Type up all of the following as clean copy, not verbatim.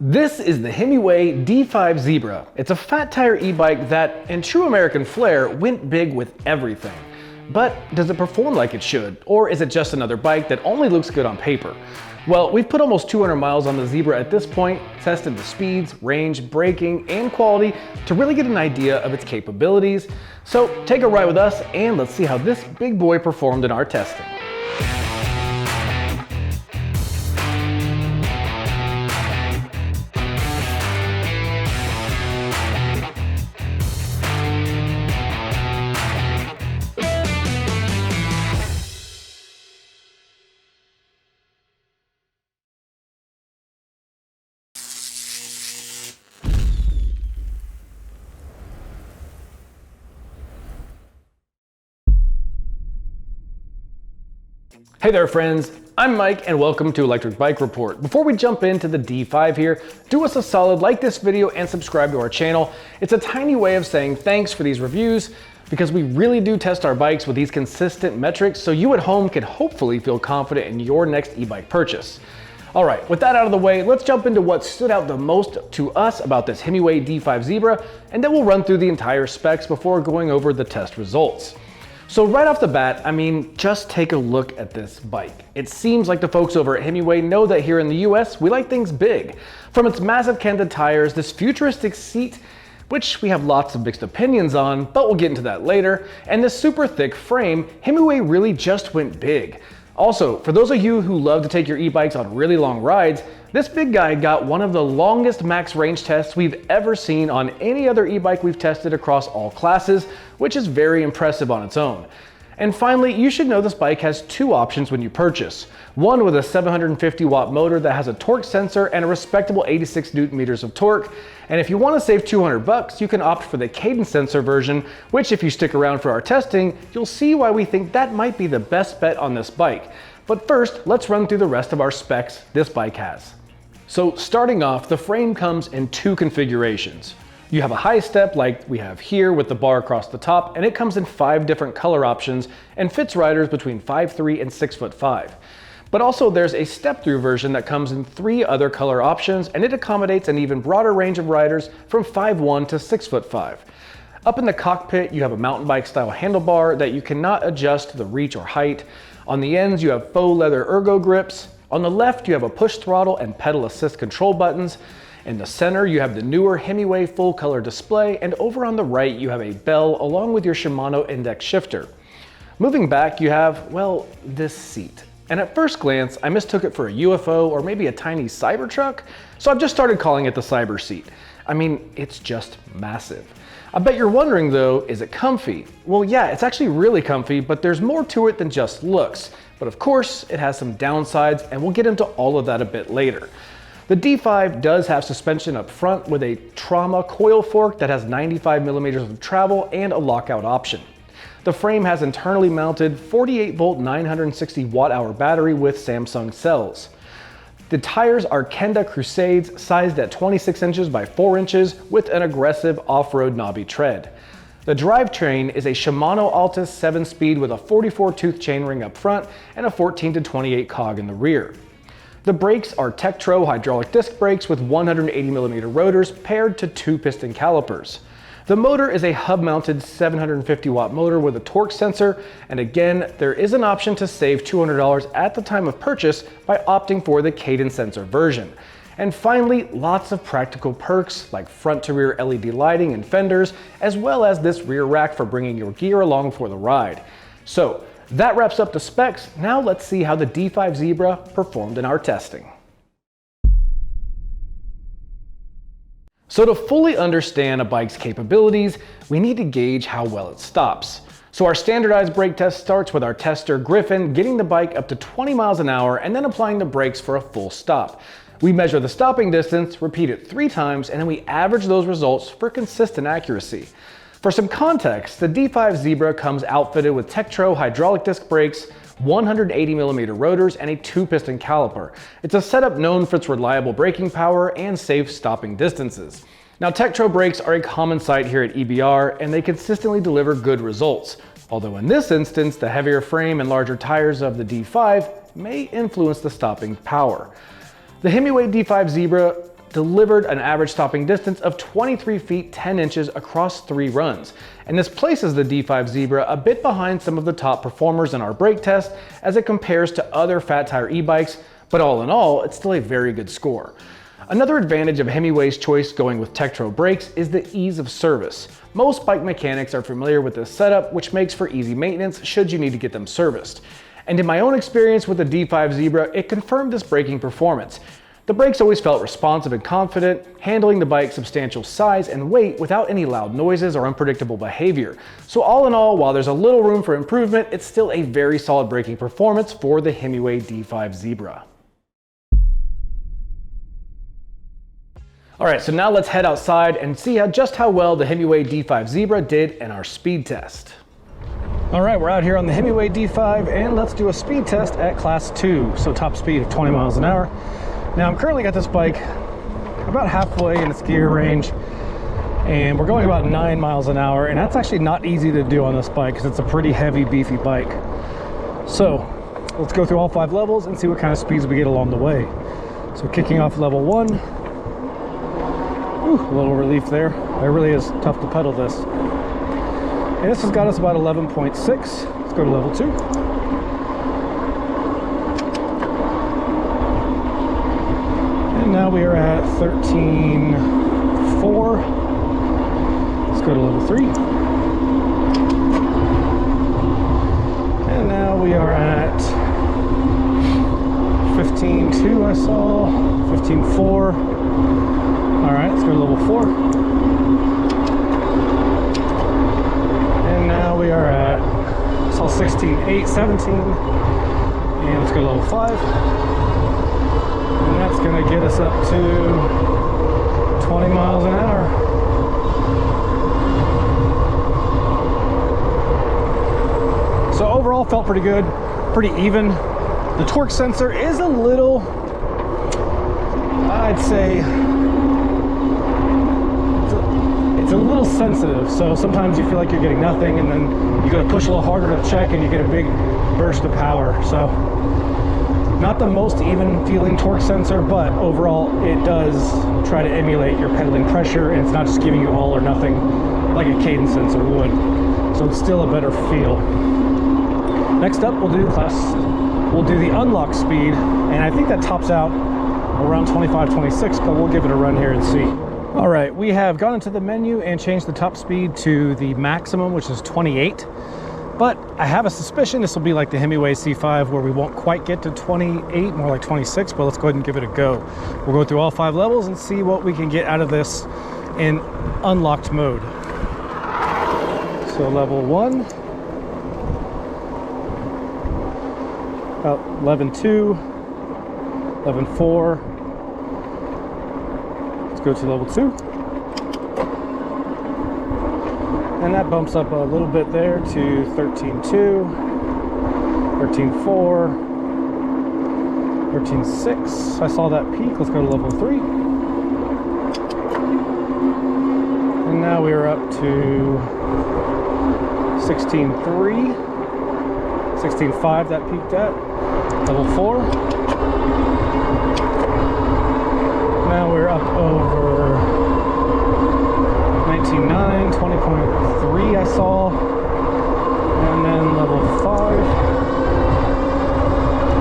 This is the Himiway D5 Zebra. It's a fat tire e-bike that, in true American flair, went big with everything. But does it perform like it should? Or is it just another bike that only looks good on paper? Well, we've put almost 200 miles on the Zebra at this point, tested the speeds, range, braking, and quality to really get an idea of its capabilities. So take a ride with us and let's see how this big boy performed in our testing. Hey there friends, I'm Mike and welcome to Electric Bike Report. Before we jump into the D5 here, do us a solid, like this video and subscribe to our channel. It's a tiny way of saying thanks for these reviews because we really do test our bikes with these consistent metrics so you at home can hopefully feel confident in your next e-bike purchase. All right, with that out of the way, let's jump into what stood out the most to us about this Himiway D5 Zebra, and then we'll run through the entire specs before going over the test results. So right off the bat, just take a look at this bike. It seems like the folks over at Himiway know that here in the US, we like things big. From its massive Kenda tires, this futuristic seat, which we have lots of mixed opinions on, but we'll get into that later, and this super thick frame, Himiway really just went big. Also, for those of you who love to take your e-bikes on really long rides, this big guy got one of the longest max range tests we've ever seen on any other e-bike we've tested across all classes, which is very impressive on its own. And finally, you should know this bike has two options when you purchase. One with a 750 watt motor that has a torque sensor and a respectable 86 Newton meters of torque. And if you want to save 200 bucks, you can opt for the cadence sensor version, which if you stick around for our testing, you'll see why we think that might be the best bet on this bike. But first, let's run through the rest of our specs this bike has. So starting off, the frame comes in two configurations. You have a high step like we have here with the bar across the top, and it comes in 5 different color options and fits riders between 5'3" and 6'5". But also there's a step-through version that comes in 3 other color options, and it accommodates an even broader range of riders from 5'1" to 6'5". Up in the cockpit, you have a mountain bike style handlebar that you cannot adjust the reach or height. On the ends, you have faux leather ergo grips. On the left, you have a push throttle and pedal assist control buttons. In the center, you have the newer Himiway full color display, and over on the right, you have a bell along with your Shimano index shifter. Moving back, you have, well, this seat. And at first glance, I mistook it for a UFO or maybe a tiny Cybertruck, so I've just started calling it the Cyber seat. It's just massive. I bet you're wondering though, is it comfy? Well, yeah, it's actually really comfy, but there's more to it than just looks. But of course, it has some downsides, and we'll get into all of that a bit later. The D5 does have suspension up front with a trauma coil fork that has 95 millimeters of travel and a lockout option. The frame has internally mounted 48 volt 960 watt hour battery with Samsung cells. The tires are Kenda Crusades sized at 26 inches by 4 inches with an aggressive off-road knobby tread. The drivetrain is a Shimano Altus 7-speed with a 44-tooth chainring up front and a 14 to 28 cog in the rear. The brakes are Tektro hydraulic disc brakes with 180mm rotors paired to 2 piston calipers. The motor is a hub-mounted 750 watt motor with a torque sensor, and again, there is an option to save $200 at the time of purchase by opting for the cadence sensor version. And finally, lots of practical perks like front to rear LED lighting and fenders, as well as this rear rack for bringing your gear along for the ride. So that wraps up the specs. Now let's see how the D5 Zebra performed in our testing. So to fully understand a bike's capabilities, we need to gauge how well it stops. So our standardized brake test starts with our tester Griffin getting the bike up to 20 miles an hour and then applying the brakes for a full stop. We measure the stopping distance, repeat it 3 times, and then we average those results for consistent accuracy. For some context, the D5 Zebra comes outfitted with Tektro hydraulic disc brakes, 180mm rotors, and a 2-piston caliper. It's a setup known for its reliable braking power and safe stopping distances. Now, Tektro brakes are a common sight here at EBR, and they consistently deliver good results. Although in this instance, the heavier frame and larger tires of the D5 may influence the stopping power. The Himiway D5 Zebra delivered an average stopping distance of 23 feet 10 inches across 3 runs. And this places the D5 Zebra a bit behind some of the top performers in our brake test as it compares to other fat tire e-bikes, but all in all, it's still a very good score. Another advantage of Himiway's choice going with Tektro brakes is the ease of service. Most bike mechanics are familiar with this setup, which makes for easy maintenance should you need to get them serviced. And in my own experience with the D5 Zebra, it confirmed this braking performance. The brakes always felt responsive and confident, handling the bike's substantial size and weight without any loud noises or unpredictable behavior. So all in all, while there's a little room for improvement, it's still a very solid braking performance for the Himiway D5 Zebra. All right, so now let's head outside and see just how well the Himiway D5 Zebra did in our speed test. All right, we're out here on the Himiway D5 and let's do a speed test at class 2, so top speed of 20 miles an hour. Now I'm currently got this bike about halfway in its gear range and we're going about 9 miles an hour, and that's actually not easy to do on this bike because it's a pretty heavy, beefy bike. So let's go through all 5 levels and see what kind of speeds we get along the way. So kicking off level 1. Ooh, a little relief there. It really is tough to pedal this. And this has got us about 11.6. Let's go to level 2. And now we are at 13.4. Let's go to level 3. And now we are at 15.2, I saw. 15.4. All right, let's go to level 4. And now we are at, I saw 16.8, 17. And let's go to level 5. And that's gonna get us up to 20 miles an hour. So overall, felt pretty good, pretty even. The torque sensor is a little, I'd say, it's a little sensitive, so sometimes you feel like you're getting nothing, and then you gotta push a little harder to check and you get a big burst of power. So not the most even feeling torque sensor, but overall it does try to emulate your pedaling pressure, and it's not just giving you all or nothing like a cadence sensor would. So it's still a better feel. Next up, we'll do the unlock speed, and I think that tops out around 25, 26, but we'll give it a run here and see. All right, we have gone into the menu and changed the top speed to the maximum, which is 28. But I have a suspicion this will be like the Himiway C5 where we won't quite get to 28, more like 26, but let's go ahead and give it a go. We'll go through all 5 levels and see what we can get out of this in unlocked mode. So level 1, about 11.2, 11.4. Go to level 2, and that bumps up a little bit there to 13.2, 13.4, 13.6. I saw that peak. Let's go to level 3, and now we're up to 16.3, 16.5 that peaked at. Level 4. Now we're up over 19.9, 20.3 I saw, and then level 5,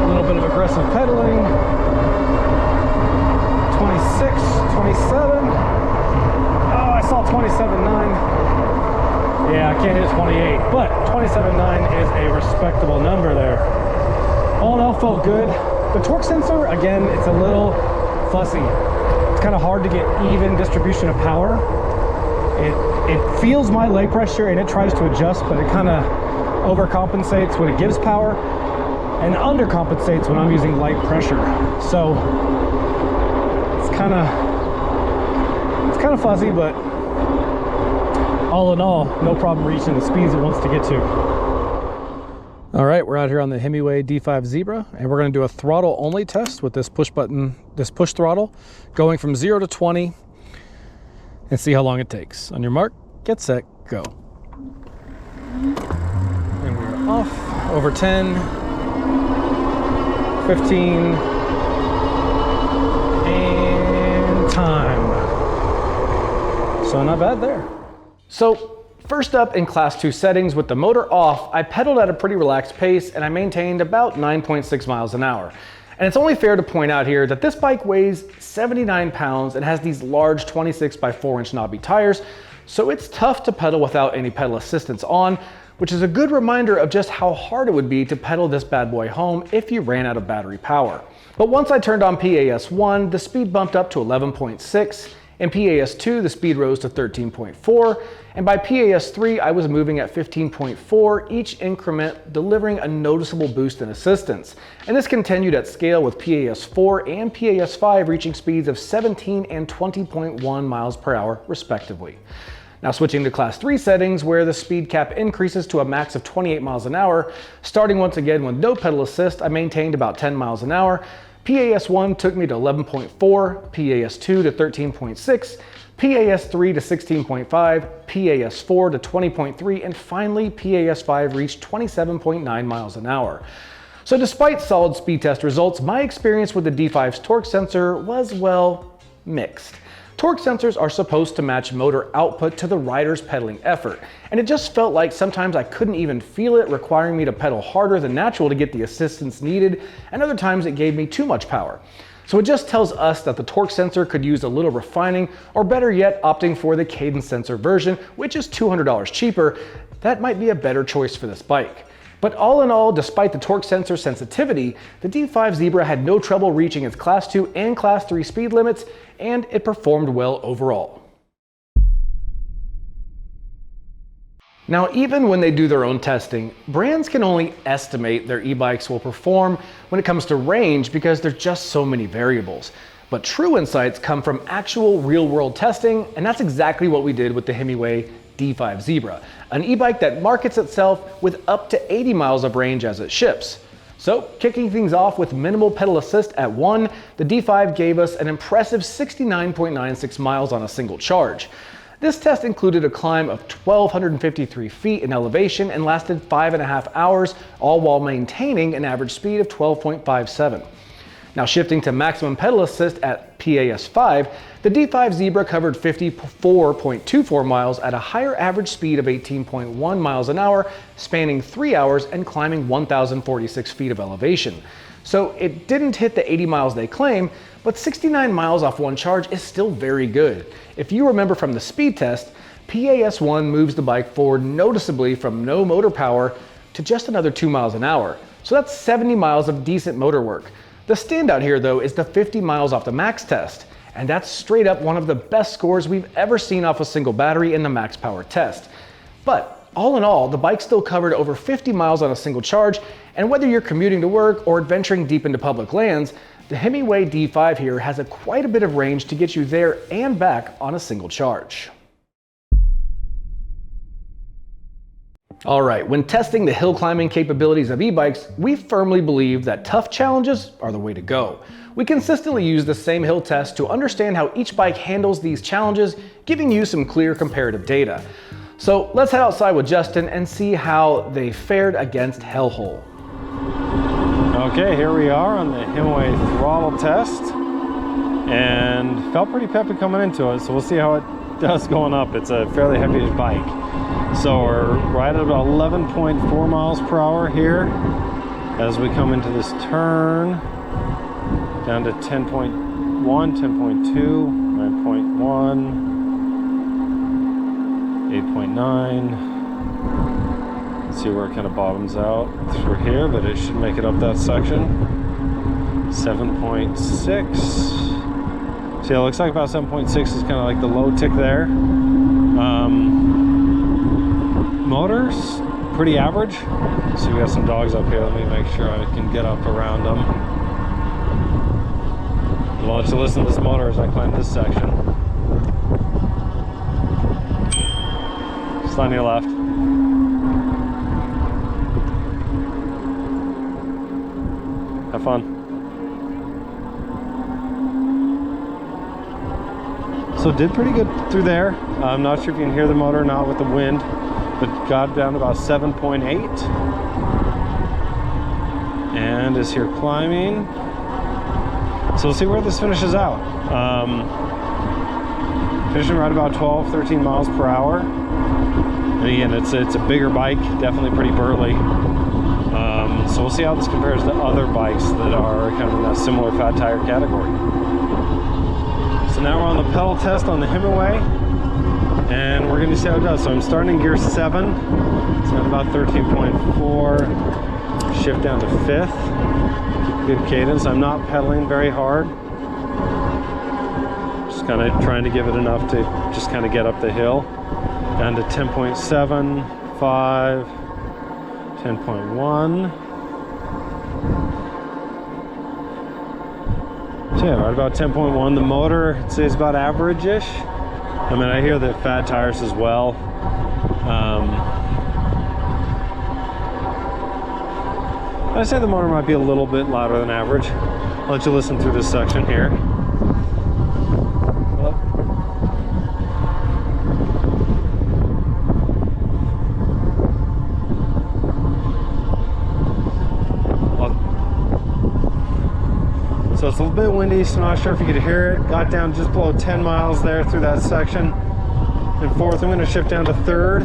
a little bit of aggressive pedaling, 26, 27, oh, I saw 27.9, yeah, I can't hit 28, but 27.9 is a respectable number there. All in all, felt good. The torque sensor, again, it's a little fussy. It's kind of hard to get even distribution of power. It feels my leg pressure and it tries to adjust, but it kind of overcompensates when it gives power and undercompensates when I'm using light pressure. So it's kind of fuzzy, but all in all, no problem reaching the speeds it wants to get to. All right, we're out here on the Himiway D5 Zebra, and we're going to do a throttle only test with this push throttle, going from 0 to 20, and see how long it takes. On your mark, get set, go. And we're off, over 10, 15, and time. So not bad there. So first up in class 2 settings with the motor off, I pedaled at a pretty relaxed pace and I maintained about 9.6 miles an hour. And it's only fair to point out here that this bike weighs 79 pounds and has these large 26 by 4 inch knobby tires, so it's tough to pedal without any pedal assistance on, which is a good reminder of just how hard it would be to pedal this bad boy home if you ran out of battery power. But once I turned on PAS1, the speed bumped up to 11.6, in PAS2 the speed rose to 13.4, and by PAS3 I was moving at 15.4, each increment delivering a noticeable boost in assistance. And this continued at scale with PAS4 and PAS5 reaching speeds of 17 and 20.1 miles per hour respectively. Now switching to class 3 settings where the speed cap increases to a max of 28 miles an hour, starting once again with no pedal assist, I maintained about 10 miles an hour. PAS1 took me to 11.4, PAS2 to 13.6, PAS3 to 16.5, PAS4 to 20.3, and finally PAS5 reached 27.9 miles an hour. So despite solid speed test results, my experience with the D5's torque sensor was, well, mixed. Torque sensors are supposed to match motor output to the rider's pedaling effort, and it just felt like sometimes I couldn't even feel it, requiring me to pedal harder than natural to get the assistance needed, and other times it gave me too much power. So it just tells us that the torque sensor could use a little refining, or better yet, opting for the cadence sensor version, which is $200 cheaper. That might be a better choice for this bike. But all in all, despite the torque sensor sensitivity, the D5 Zebra had no trouble reaching its class 2 and class 3 speed limits, and it performed well overall. Now, even when they do their own testing, brands can only estimate their e-bikes will perform when it comes to range because there's just so many variables. But true insights come from actual real-world testing, and that's exactly what we did with the Himiway D5 Zebra, an e-bike that markets itself with up to 80 miles of range as it ships. So, kicking things off with minimal pedal assist at 1, the D5 gave us an impressive 69.96 miles on a single charge. This test included a climb of 1,253 feet in elevation and lasted 5.5 hours, all while maintaining an average speed of 12.57. Now shifting to maximum pedal assist at PAS5, the D5 Zebra covered 54.24 miles at a higher average speed of 18.1 miles an hour, spanning 3 hours and climbing 1,046 feet of elevation. So it didn't hit the 80 miles they claim, but 69 miles off one charge is still very good. If you remember from the speed test, PAS1 moves the bike forward noticeably from no motor power to just another 2 miles an hour. So that's 70 miles of decent motor work. The standout here though is the 50 miles off the max test, and that's straight up one of the best scores we've ever seen off a single battery in the max power test. But all in all, the bike still covered over 50 miles on a single charge, and whether you're commuting to work or adventuring deep into public lands, the Himiway D5 here has quite a bit of range to get you there and back on a single charge. All right, when testing the hill climbing capabilities of e-bikes, we firmly believe that tough challenges are the way to go. We consistently use the same hill test to understand how each bike handles these challenges, giving you some clear comparative data. So let's head outside with Justin and see how they fared against Hellhole. Okay, here we are on the Himiway throttle test, and felt pretty peppy coming into it, so we'll see how it does going up. It's a fairly heavy bike. So we're right at about 11.4 miles per hour here as we come into this turn, down to 10.1, 10.2, 9.1, 8.9. Let's see where it kind of bottoms out through here, but it should make it up that section. 7.6. See, it looks like about 7.6 is kind of like the low tick there. Motors, pretty average. So we got some dogs up here. Let me make sure I can get up around them. I'll let you listen to this motor as I climb this section. Just on your left. Have fun. So did pretty good through there. I'm not sure if you can hear the motor or not with the wind, but got down to about 7.8 and is here climbing. So we'll see where this finishes out. finishing right about 12, 13 miles per hour. And again, it's a bigger bike, definitely pretty burly. So we'll see how this compares to other bikes that are kind of in that similar fat tire category. So now we're on the pedal test on the Himiway, and we're going to see how it does. So I'm starting in gear 7, so at about 13.4, shift down to 5th, keep good cadence. I'm not pedaling very hard, just kind of trying to give it enough to just kind of get up the hill. Down to 10.7, 5, 10.1. So yeah, right about 10.1. The motor, I'd say, is about average-ish. I mean, I hear the fat tires as well. I'd say the motor might be a little bit louder than average. I'll let you listen through this section here. So it's a little bit windy, so I'm not sure if you could hear it. Got down just below 10 miles there through that section. In 4th, I'm going to shift down to 3rd.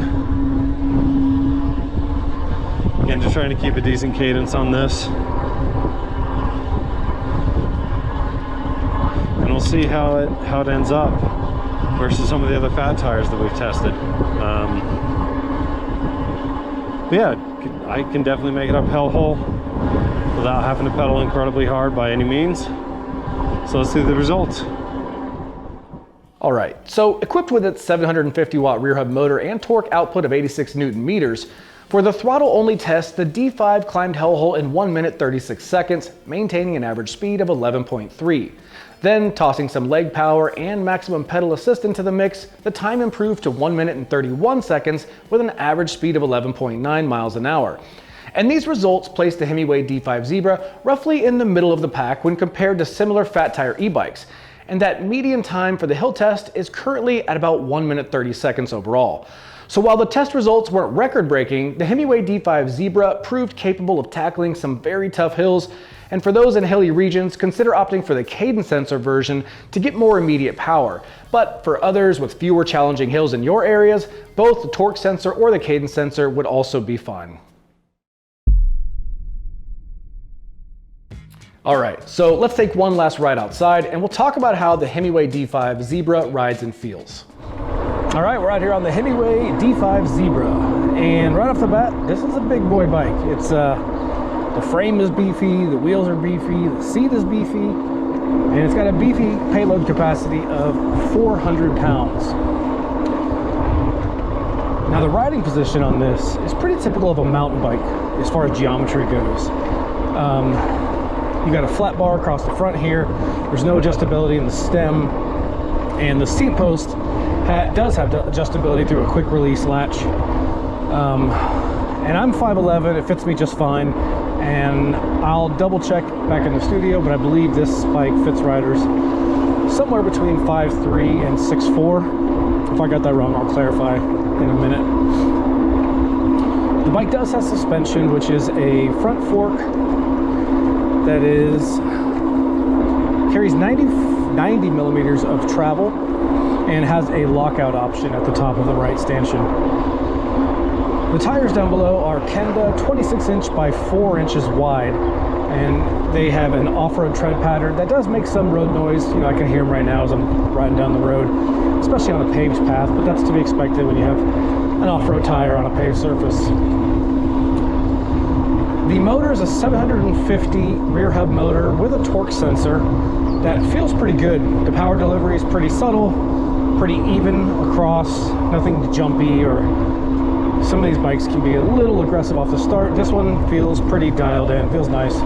Again, just trying to keep a decent cadence on this. And we'll see how it ends up versus some of the other fat tires that we've tested. But yeah, I can definitely make it up hellhole without having to pedal incredibly hard by any means. So let's see the results. All right, so equipped with its 750 watt rear hub motor and torque output of 86 Newton meters, for the throttle only test, the D5 climbed hellhole in 1 minute 36 seconds, maintaining an average speed of 11.3. Then, tossing some leg power and maximum pedal assist into the mix, the time improved to 1 minute and 31 seconds with an average speed of 11.9 miles an hour. And these results place the Himiway D5 Zebra roughly in the middle of the pack when compared to similar fat tire e-bikes. And that median time for the hill test is currently at about 1 minute 30 seconds overall. So while the test results weren't record-breaking, the Himiway D5 Zebra proved capable of tackling some very tough hills. And for those in hilly regions, consider opting for the cadence sensor version to get more immediate power. But for others with fewer challenging hills in your areas, both the torque sensor or the cadence sensor would also be fine. All right, so let's take one last ride outside and we'll talk about how the Himiway D5 Zebra rides and feels. All right, we're out here on the Himiway D5 Zebra, and right off the bat, this is a big boy bike. It's the frame is beefy, the wheels are beefy, the seat is beefy, and it's got a beefy payload capacity of 400 pounds. Now the riding position on this is pretty typical of a mountain bike as far as geometry goes. You got a flat bar across the front here. There's no adjustability in the stem, and the seat post does have adjustability through a quick release latch. And I'm 5'11", it fits me just fine, and I'll double check back in the studio, but I believe this bike fits riders somewhere between 5'3" and 6'4". If I got that wrong, I'll clarify in a minute. The bike does have suspension, which is a front fork that carries 90 millimeters of travel and has a lockout option at the top of the right stanchion. The tires down below are Kenda 26-inch by 4 inches wide, and they have an off-road tread pattern that does make some road noise. You know, I can hear them right now as I'm riding down the road, especially on a paved path, but that's to be expected when you have an off-road tire on a paved surface. The motor is a 750 rear hub motor with a torque sensor that feels pretty good. The power delivery is pretty subtle, pretty even across, nothing jumpy, or some of these bikes can be a little aggressive off the start. This one feels pretty dialed in, feels nice.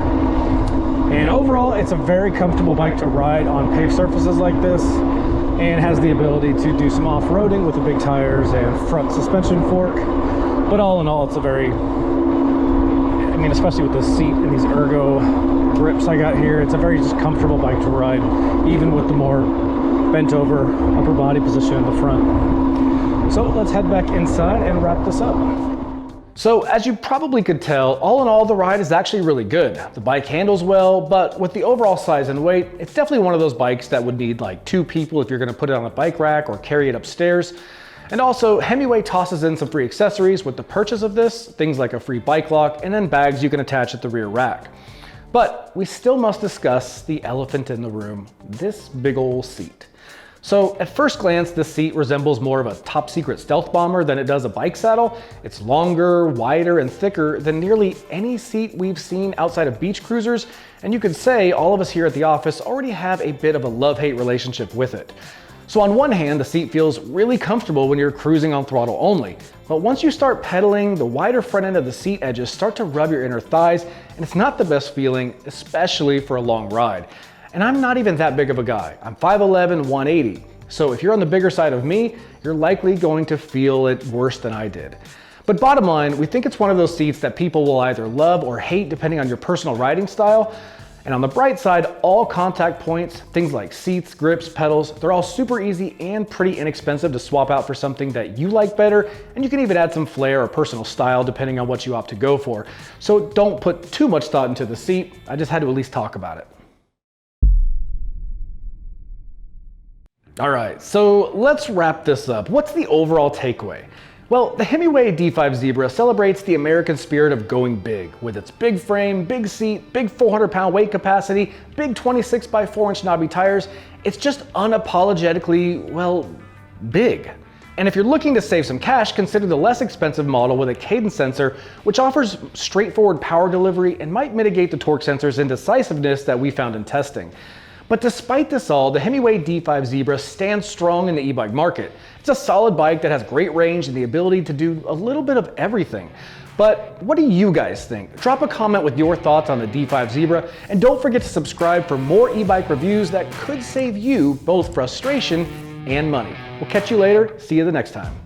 And overall, it's a very comfortable bike to ride on paved surfaces like this, and has the ability to do some off-roading with the big tires and front suspension fork. But all in all, it's a very, I mean, especially with the seat and these ergo grips I got here, it's a very just comfortable bike to ride, even with the more bent over upper body position in the front. So let's head back inside and wrap this up. So as you probably could tell, all in all, the ride is actually really good. The bike handles well, but with the overall size and weight, it's definitely one of those bikes that would need like 2 people if you're gonna put it on a bike rack or carry it upstairs. And also, Himiway tosses in some free accessories with the purchase of this, things like a free bike lock and then bags you can attach at the rear rack. But we still must discuss the elephant in the room, this big ol' seat. So at first glance, this seat resembles more of a top secret stealth bomber than it does a bike saddle. It's longer, wider, and thicker than nearly any seat we've seen outside of beach cruisers, and you could say all of us here at the office already have a bit of a love-hate relationship with it. So on one hand, the seat feels really comfortable when you're cruising on throttle only, but once you start pedaling, the wider front end of the seat edges start to rub your inner thighs, and it's not the best feeling, especially for a long ride. And I'm not even that big of a guy. I'm 5'11", 180. So if you're on the bigger side of me, you're likely going to feel it worse than I did. But bottom line, we think it's one of those seats that people will either love or hate depending on your personal riding style. And on the bright side, all contact points, things like seats, grips, pedals, they're all super easy and pretty inexpensive to swap out for something that you like better. And you can even add some flair or personal style depending on what you opt to go for. So don't put too much thought into the seat. I just had to at least talk about it. All right, so let's wrap this up. What's the overall takeaway? Well, the Himiway D5 Zebra celebrates the American spirit of going big with its big frame, big seat, big 400-pound weight capacity, big 26 by 4-inch knobby tires. It's just unapologetically, well, big. And if you're looking to save some cash, consider the less expensive model with a cadence sensor, which offers straightforward power delivery and might mitigate the torque sensor's indecisiveness that we found in testing. But despite this all, the Himiway D5 Zebra stands strong in the e-bike market. It's a solid bike that has great range and the ability to do a little bit of everything. But what do you guys think? Drop a comment with your thoughts on the D5 Zebra, and don't forget to subscribe for more e-bike reviews that could save you both frustration and money. We'll catch you later. See you the next time.